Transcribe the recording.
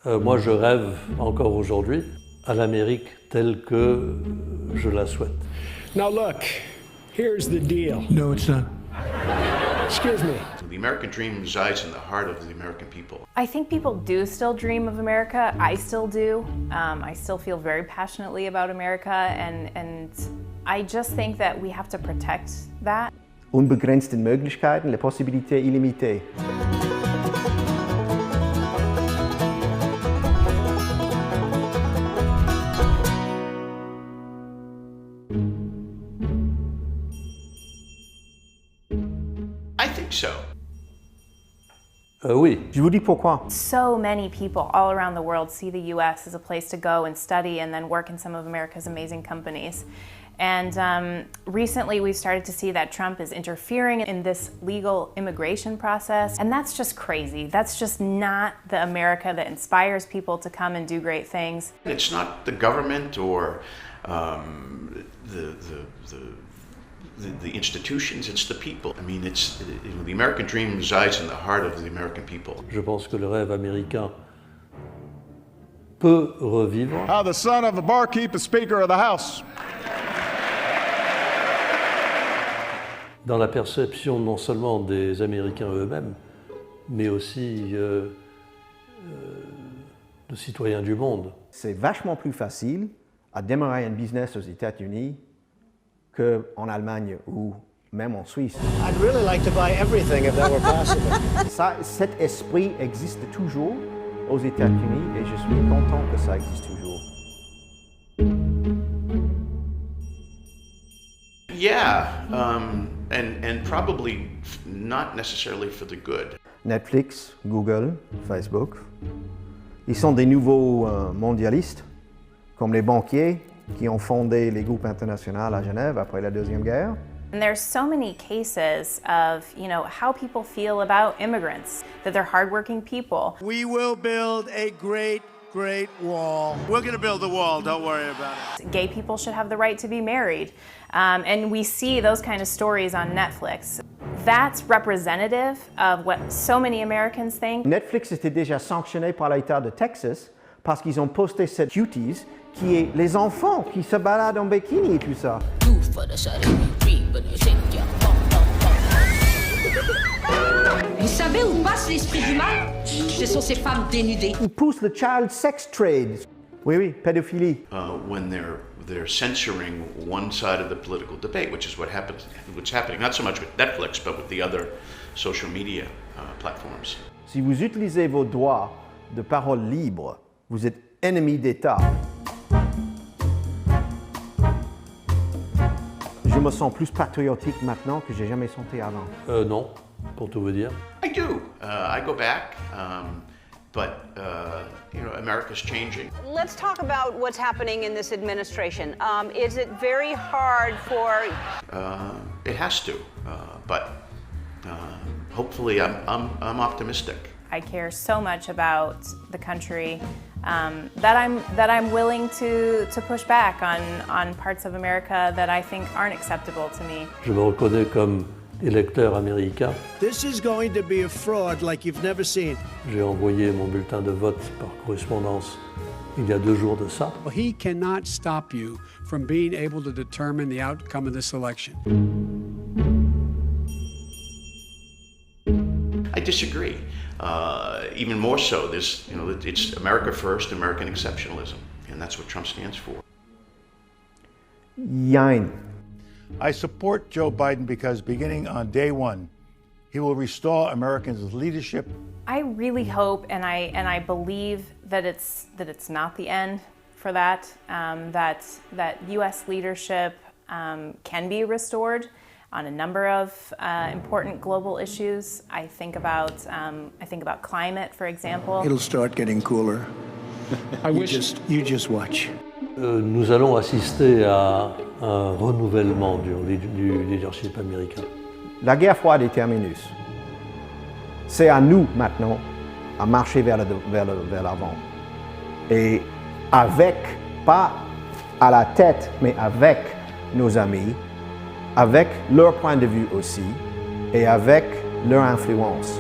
Moi, je rêve encore aujourd'hui à l'Amérique telle que je la souhaite. Now look, here's the deal. No, it's not. Excuse me. The American dream resides in the heart of the American people. I think people do still dream of America. I still do. I still feel very passionately about America, and I just think that we have to protect that. Unbegrenzte Möglichkeiten, les possibilités illimitées. I think so. Oui. Je vous dis pourquoi. So many people all around the world see the US as a place to go and study and then work in some of America's amazing companies. And recently we've started to see that Trump is interfering in this legal immigration process, and that's just crazy. That's just not the America that inspires people to come and do great things. It's not the government or the institutions, it's the people. I mean, the American dream resides in the heart of the American people. Je pense que le rêve américain peut revivre. How the son of a barkeep is Speaker of the House. Dans la perception non seulement des Américains eux-mêmes, mais aussi de citoyens du monde. C'est vachement plus facile à démarrer un business aux États-Unis qu'en Allemagne ou même en Suisse. I'd really like to buy everything if that were possible. Cet esprit existe toujours aux États-Unis et je suis content que ça existe toujours. Yeah, and probably not necessarily for the good. Netflix, Google, Facebook, ils sont des nouveaux mondialistes, comme les banquiers qui ont fondé les groupes internationaux à Genève après la Deuxième Guerre. And there's so many cases of, how people feel about immigrants, that they're hardworking people. We will build a great wall. We're going to build the wall, don't worry about it. Gay people should have the right to be married. And we see those kind of stories on Netflix. That's representative of what so many Americans think. Netflix était déjà sanctionné par l'État de Texas parce qu'ils ont posté cette cuties qui est les enfants qui se baladent en bikini et tout ça. Vous savez où passe l'esprit du mal? Ce sont ces femmes dénudées. Ils poussent le child sex trade. Oui, pédophilie. When they're censoring one side of the political debate, which is what's happening not so much with Netflix, but with the other social media platforms. Si vous utilisez vos droits de parole libre, vous êtes ennemi d'État. Je me sens plus patriotique maintenant que j'ai jamais senti avant. Non, pour tout vous dire. I do. I go back, but America's changing. Let's talk about what's happening in this administration. Is it very hard for? It has to, but hopefully, I'm optimistic. I care so much about the country that I'm willing to push back on parts of America that I think aren't acceptable to me. Je me reconnais comme électeur américain. This is going to be a fraud like you've never seen. J'ai envoyé mon bulletin de vote par correspondance il y a 2 jours de ça. He cannot stop you from being able to determine the outcome of this election. I disagree. Even more so, it's America first, American exceptionalism, and that's what Trump stands for. Yine. I support Joe Biden because beginning on day one, he will restore Americans' leadership. I really hope and I believe that it's not the end for that. That U.S. leadership can be restored on a number of important global issues. I think about climate, for example. It'll start getting cooler. You just watch. Nous allons assister à un renouvellement du leadership américain. La guerre froide est terminus. C'est à nous maintenant à marcher vers l'avant. Et avec, pas à la tête, mais avec nos amis, avec leur point de vue aussi, et avec leur influence.